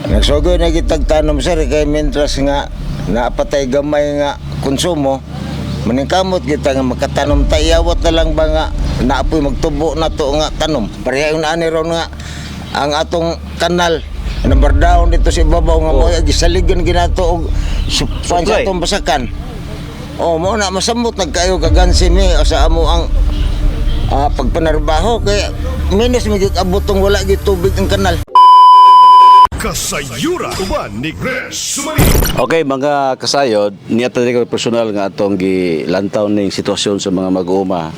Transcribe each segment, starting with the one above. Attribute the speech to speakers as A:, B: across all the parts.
A: Nagsugoy na kitag tanom sir kay mentras nga napatay gamay nga konsumo maningkamot kita nga makatanom tayawat na lang ba nga naapoy magtubo na to nga tanom. Pareha yung naani ron nga ang atong kanal number down dito sa ibabaw nga mo gisaligan ginato og supan sa atong basakan. Mo na masamot nagkayo kagansi mi sa amo ang pagpanarbaho kay minus mig abotong wala gi tubig ang kanal.
B: Kasayura uban ni Chris Sumali.
C: Okay mga kasayod, niya talaga personal nga atong gilantaw ning sitwasyon sa mga mag-uuma.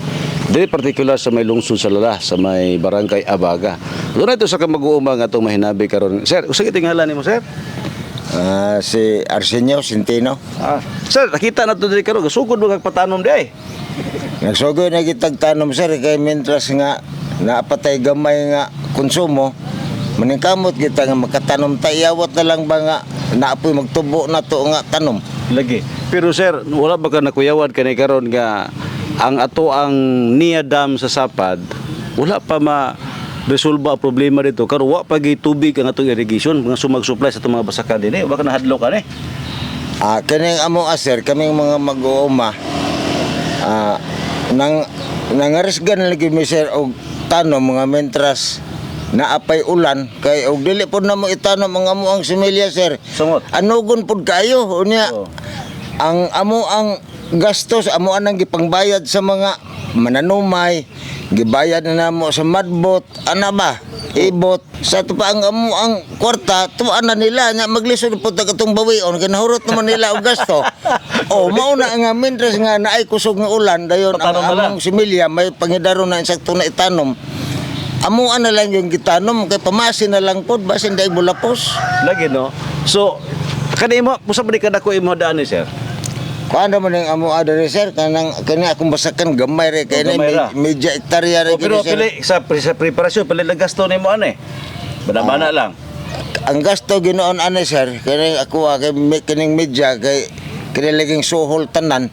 C: Dili particular sa may lungsod sa Lala, sa may barangay Abaga. Doon ito sa mag-uuma nga atong mahinabi karon. Sir, usa gitingalan nimo sir?
A: Si Arsenio Centeno.
C: Sir, nakita na to diri karon, gasugod mo kag patanom di ay.
A: Nagsugoy na kitag tanom sir kay mentras nga napatay gamay nga konsumo maningkamot kita nga makatanom tayawat na lang ba nga naapoy magtubo na to nga tanom.
C: Lagi. Pero sir, wala ba ka nakuyawad kani karon nga ang ato ang Nia Dam sa Sapad, wala pa resolba ang problema dito karon wa pa gi tubig ang atong irrigation mga sumag-supply sa atong mga basakan dinhi baka nahadlok ani.
A: Kining amo sir kaming mga mag-uuma nangarisgan lagi mi sir og tanom mga mentras naapay ulan kay og dili pod namo itanom ang amo ang similya sir.
C: Sungot.
A: Anugon pod kayo unya ang amo ang gastos amo anang gipangbayad sa mga mananumay gibayad na namo sa madbot ana ba ibot sa to pa ang amo ang kwarta tuan na nila nya maglisod pod katong bawion kinahurot naman nila og gasto. Mao na nga mentras nga naay kusog nga ulan dayon ang among similya may pangidaro na insakto na itanom. Amuan na lang yung gitanom kay pamasin na lang pod basin day bulapos.
C: Lagi no. So kanimo pusa ba di kada ko imo daan ni sir?
A: Kuan man ang amo adre sir kanang kani akong basakan gamay re kay medya hektarya re
C: pero pili sa preparasyon pili lang gasto nimo ani. Bana-bana lang.
A: Ang gasto ginoon ani sir kani ako kay kining medya kay kini laging suhol tanan.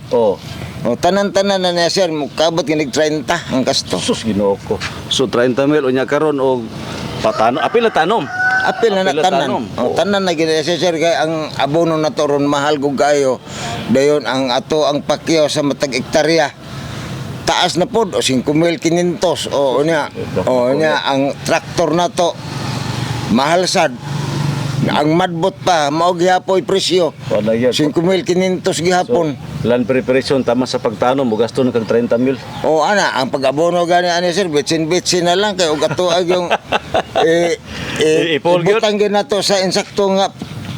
A: Tanan-tanan na niya sir, mukabot ginig 30 ang gasto.
C: Sus Ginoo ko. So 30 mil unya karon og patanom, apil na tanom.
A: Apil na tanan. Tanan na gid sir kay ang abono na to ron mahal gug kayo. Dayon ang ato ang pakyaw sa matag hektarya. Taas na pod 5,500 unya. Unya ang traktor na to mahal sad. Ang madbot pa mao gihapoy presyo 5,500 gihapon.
C: Land preparation tama sa pagtanom mo gasto na kag 30 mil.
A: Ana ang pag-abono gani ani sir bitsin na lang kay og atuag yung ibutang ginato sa insakto nga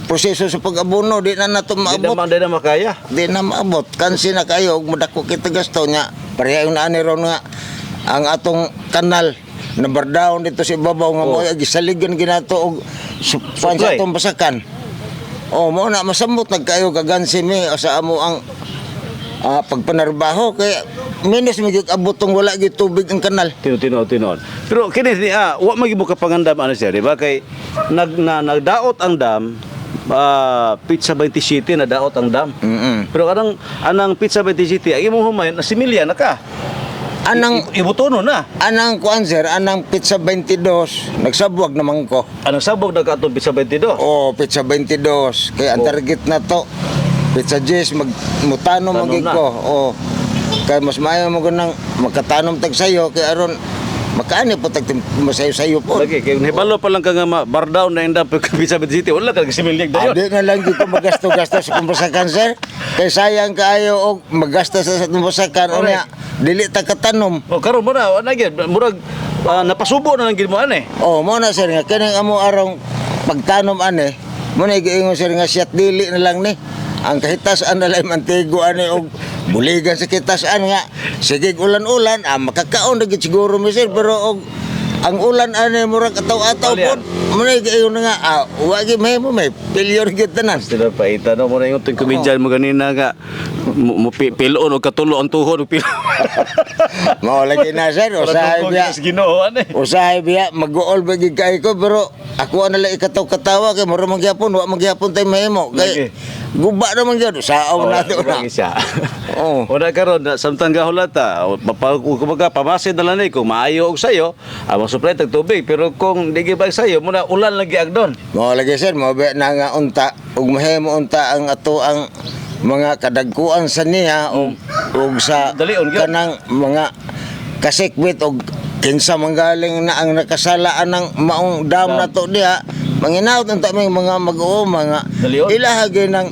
A: proseso sa pag-abono di na nato maabot.
C: Di na makaya.
A: Di na maabot kansi na kayo og madako kita gasto nya pareha yung naani ron nga ang atong kanal number down dito sa ibabaw nga mo gisaligan ginato og supan sa atong basakan. Mo na masamot nagkayo kagansi mi sa amo ang pagpanarbaho kay minus mig abotong wala gi tubig ang kanal.
C: Tinon. Pero kini wa magimo ka pangandam ano sir, di ba kay nagdaot ang dam Pizza 20 City na daot ang dam. Pero anang Pizza 20 City ay imong humay na similya na ka. Anang ibutono na.
A: Anang kuan sir, anang Pizza 22 nagsabwag naman ko.
C: Anong sabog na ka atong Pizza 22?
A: Pizza 22 kay ang target na to Pizza 10 mutano magig ko. Kay mas maayo mo nang makatanom tag sayo kay aron makaani po tag masayo-sayo po.
C: Lagi kay nahibalo pa lang ka nga bar down na inda Pizza 20 City wala ka similyag dayon.
A: Adi na lang gyud ko magasto-gasto sa kumbasakan sir. Kay sayang kaayo og maggasto sa kumbasakan unya dili ta katanom.
C: Karon mo na ana gyud murag napasubo na lang gid mo ani.
A: Mo na sir nga kining amo arong pagtanom ani mo na giingon sir nga siyat dili na lang ni. Ang kahitasan na lang mantigo ani og buligan sa kitasan nga sige ulan-ulan makakaon na gid siguro mi sir pero og ang ulan ani murag ataw-ataw pod mo na giingon nga wa gyud may failure gyud tanan.
C: Sila paita no mo na ingon ting komedyan mo ganina nga mo pilon og katulo ang tuhod og pilo.
A: Mao lagi na sir usahay biya. Usahay biya mag-uol ba gid kay ko pero ako na lang ikataw-katawa kay mura magyapon wa magyapon tay mahimo kay guba naman gyud saaw nato na.
C: Lagi siya.
A: Oo.
C: Wala karon na samtang gahulata, kumbaga pamasid na lang kung maayo og sayo, amo supply tag tubig, pero kung di gibay sayo muna ulan lagi agdon.
A: Mo lagi sir, mo be na nga unta ug mahimo unta ang ato ang mga kadagkuan sa niya ug sa
C: Dalion gyud.
A: kanang mga kasikbit og kinsa manggaling na ang nakasalaan ng maong dam na to diha manginaut unta may mga mag-uuma nga
C: Dalion.
A: ilahagi ng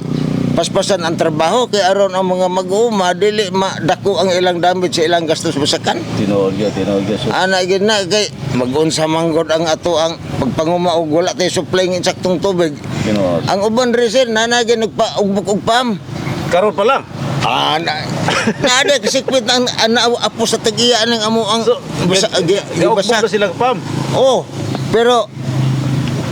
A: paspasan ang trabaho kay aron ang mga mag-uuma dili madako ang ilang damage sa ilang gastos busakan.
C: Tinuod gyud. So,
A: Ana gid na kay mag-unsa manggod ang ato ang pagpanguma og wala tay supply ng saktong tubig.
C: tinuod.
A: Ang uban resin nanay gid nagpa-ugbok og pam.
C: Karon pa lang.
A: Nada kasikpit ang apo sa tagiya ng amo ang
C: Gibasa na sila pam.
A: Oh, pero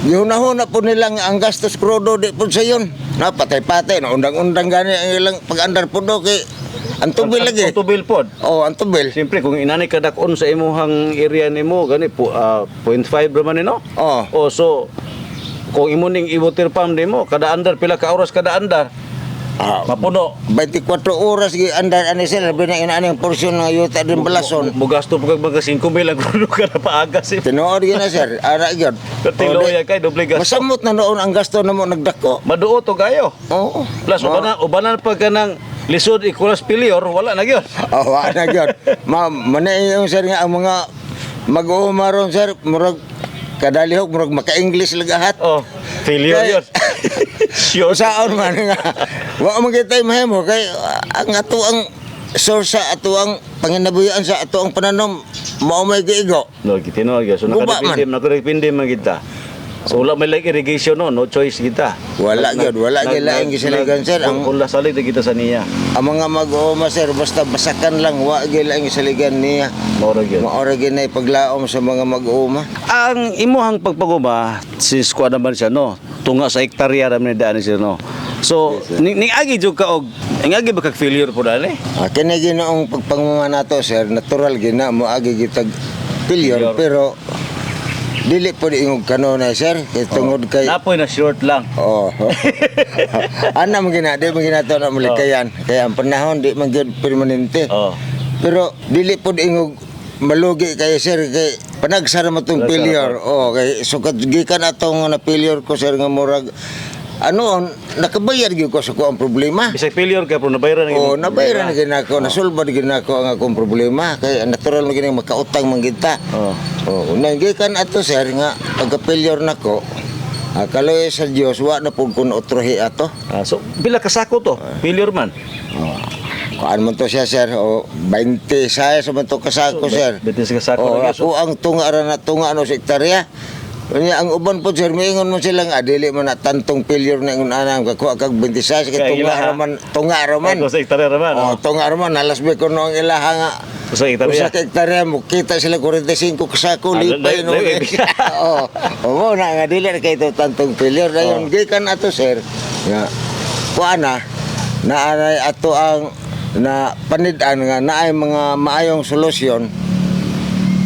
A: gihunahuna po nilang ang gastos krudo di po sa yun. Napatay-patay na undang-undang gani ang ilang pag-andar po do kay ang tubil lagi.
C: Ang tubil pod.
A: Oh, ang tubil.
C: Siyempre kung inani ka dakon sa imuhang area nimo gani po 0.5 raman no.
A: Oh.
C: Oh, so kung imo ning i-water pump nimo kada andar pila ka oras kada andar mapuno.
A: 24 oras gi andar ani sila binang inaani ang porsyon ng yuta din balason.
C: Mo gasto pag mga 5,000 lang kuno ka na paagas eh.
A: Tinuod gyud na sir. Ara gyud.
C: Tilo ya kay doble gasto.
A: Masamot na noon ang gasto namo nagdako.
C: Maduo to kayo.
A: Oo.
C: Plus ubanan pa ka ng lisod ikulas pilior wala na gyud.
A: Oh, wala na gyud. Manay yung sir nga ang mga mag-uumaron sir murag kadalihok murag maka-English lagahat.
C: Oh, failure
A: Kay-
C: yun. Sure.
A: Usaon man nga. Wa man kitay mahimo kay ang ato ang source sa ato ang panginabuhian sa ato ang pananom mao may giigo.
C: No, kitino gyud. So
A: Guba
C: nakadepende man kita. So wala may like irrigation no choice kita.
A: Wala gyud, wala gyud laing gisaligan sir ang
C: Wala salig na kita sa niya.
A: mga mag-uuma sir basta basakan lang wa gyud laing gisaligan niya.
C: Moro gyud.
A: Maora gyud na paglaom sa mga mag-uuma.
C: Ang imuhang pagpaguma sis ko naman siya no. Tunga sa hektarya ra man daan siya no. So ning agi jud ka og agi ba kag failure po dali?
A: Kini ginoong pagpanguma nato sir natural gina mo agi gitag
C: Failure.
A: pilyon pero dili po di ingog kanunay sir kay tungod kay
C: Napoy na short lang.
A: oh ana man gina di man ginato na malikayan kaya ang panahon di man gyud permanente
C: Oh.
A: pero dili po di ingog malugi kay sir kay panagsara mo tong
C: Panagsara
A: failure oh kay sukad gikan atong na failure ko sir nga murag ano nakabayar gyud ko sa ko ang problema.
C: Bisag failure ka pero nabayaran
A: Oh, nabayaran na ginako, nasulbad ginako ang akong problema kay natural mo gining makautang man kita.
C: Oh.
A: Oh, nanggikan ato sir nga pagka-failure nako. Kaloy sa Dios wa na pud kun otrohi ato.
C: So pila ka sako to? Failure man.
A: Kuan man to siya sir, o 20 saya sa man to kasako sir.
C: 20 ka sako
A: Oh,
C: lagi.
A: ako ang tunga ra na tunga ano sa hektarya. Unya ang uban po sir mingon mo silang adili man na tantong failure na ingon anang kakuha kag 26 kay
C: Kaya
A: tunga ra man.
C: Ako sa hektarya raman.
A: Oh, tunga ra man alas be ko no ang ilaha nga.
C: Sa hektarya.
A: Usa ka hektarya mo kita sila 45 kasako
C: Ah,
A: lipay no.
C: lay-
A: Oh, mo na nga dili kay to tantong failure dayon gikan ato sir. Nga kuana naanay ato ang na panid-an nga naay mga maayong solusyon.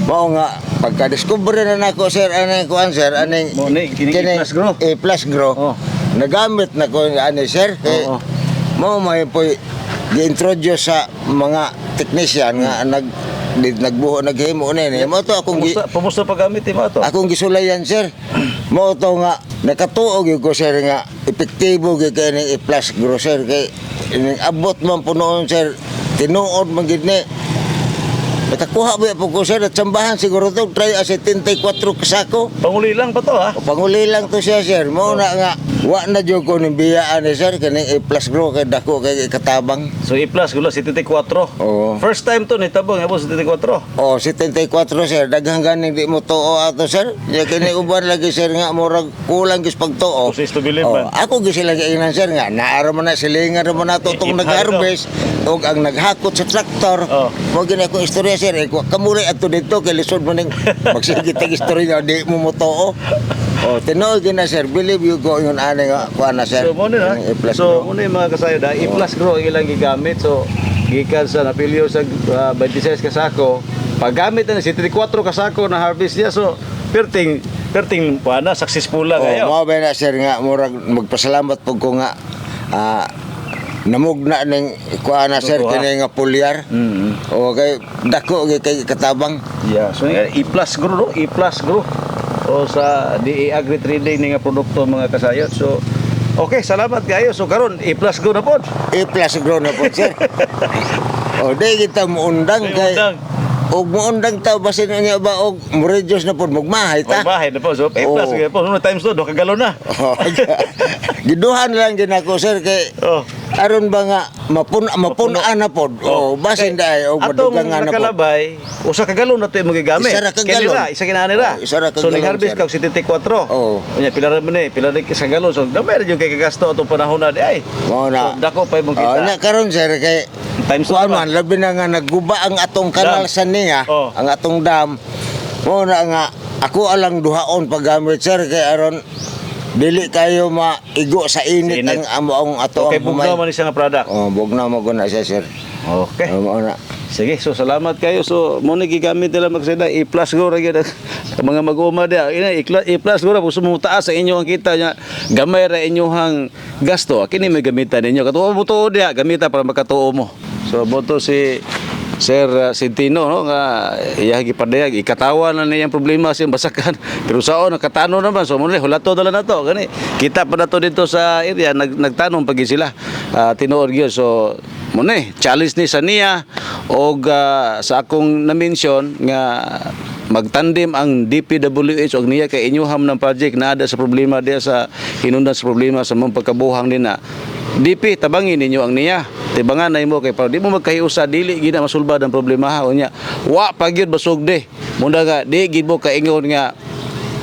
A: Mao nga pagka-discover na nako sir anay kuan sir anay
C: Mo ni kini plus grow.
A: plus grow.
C: Oh.
A: Nagamit na ko ani sir kay
C: Oo.
A: mao may po gi-introduce sa mga technician nga nagbuho naghimo ni mo to akong
C: Pumusta paggamit mo to?
A: akong gisulayan sir mo to nga nakatuog gyud ko sir nga epektibo gyud kay ning plus grow sir kay ining abot man punoon sir tinuod man gid ni nakakuha ba po ko sir at sambahan siguro to try as 74 kasako.
C: Panguli lang pa to ha.
A: O panguli lang to siya sir. Mo na nga wa na jud ko ning biyaan ni sir kaning A+ grow kay dako kay katabang.
C: So i-plus gulo 74.
A: Oo.
C: First time to ni tabong abo 74.
A: Oh, 74 sir. Daghang ganing di mo tuo ato sir. Ya kini uban lagi sir nga murag kulang gis pagtuo.
C: Kusis to believe man.
A: Ako gis sila giingnan sir nga naara man na silingan ra man nato tong nag-harvest ug ang naghakot sa traktor.
C: Oh.
A: Mo gini akong istorya sir. Kamuli ato dito kay lisod man ning magsigitag istorya di mo mo tuo. Oh, tinuod gina sir. Believe you go yun ani nga kuan na sir.
C: So mo na.
A: A+
C: So
A: grow.
C: mo mga kasayo da i-plus grow ang ilang gigamit. So gikan sa napilyo sa 26 ka sako, paggamit na 74 ka sako na harvest niya. So perting pa na successful lang
A: Oh,
C: kayo.
A: mao ba na sir nga murag magpasalamat pug ko nga namugna ning kuan na sir
C: Totoo,
A: kini nga pulyar. O kay dako kay katabang.
C: Yeah, so nga I+ gro no, I+ gro. O sa DA Agri Trading ni nga produkto mga kasayot. So okay, salamat kayo. So karon I+ gro na pod.
A: A+ grow na po sir. O day kita muundang kay og muundang ta basin niya ba og murejos na pod magmahay ta.
C: Bahay na po. So A+
A: Oo.
C: kaya po no times 2 do kagalon na.
A: Giduhan lang din ako sir kay
C: Oh.
A: aron ba nga mapunan na pod. O basin dai og
C: atong
A: madugangan na pod.
C: nakalabay, usa ka galon na to yung magigamit.
A: Isa ra ka galon.
C: Kanila, isa kinanira.
A: Oh, isa ra ka
C: so
A: galon,
C: nag-harvest
A: sir.
C: ka 74.
A: Oo.
C: Unya pila ra man ni, pila ra ka galon. So damay ra yung kay kagasto atong panahon na di ay.
A: Mao na.
C: So, dako pa imong kita.
A: Na karon sir kay
C: Times
A: kuan
C: 2
A: man labi na nga nagguba ang atong kanal
C: Dam.
A: sa niya,
C: Oh.
A: ang atong dam. Mo na nga ako alang duhaon paggamit sir kay aron dili kayo maigo sa init,
C: Sa init.
A: ang amo ato
C: Okay,
A: ang humay.
C: bugnaw man ni siya nga product.
A: Oh, bugnaw mo guna siya sir.
C: Okay.
A: Mo na.
C: Sige, so salamat kayo. So, mo ni gigamit nila magsida I+ go ra gyud mga mag-uma dia. Ina I+ go ra gusto mo taas sa inyo ang kita nya. Gamay ra inyong gasto. Kini may gamitan ninyo. Katuo mo to dia, gamita para makatuo mo. So, boto si Sir Sintino no nga iya gipadayag ikatawa na niyang problema siyang basakan pero saon nakatano naman so mo hulato dala na to gani kita pa na to dito sa area nagtanong pag sila tinuod gyud so mo challenge ni sa niya og sa akong na-mention nga magtandem ang DPWH og niya kay inyuham ng project na ada sa problema diya sa hinungdan sa problema sa mong pagkabuhang din na DP tabangin ninyo ang niya tibangan na imo kay para di mo magkahiusa dili gid na masulbad ang problema ha unya wa pagyud basugde muna nga di gid mo kaingon nga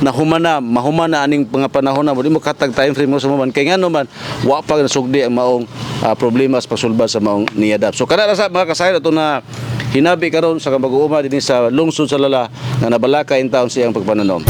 C: mahumana aning mga panahon na di mo katag time frame mo sa man kay ngano man wa pa nasugdi ang maong problema sa pagsulbad sa maong niyadap so kada sa mga kasayod ato na hinabi karon sa mag-uuma dinhi sa lungsod sa Lala nga nabalaka in taon siyang pagpananom.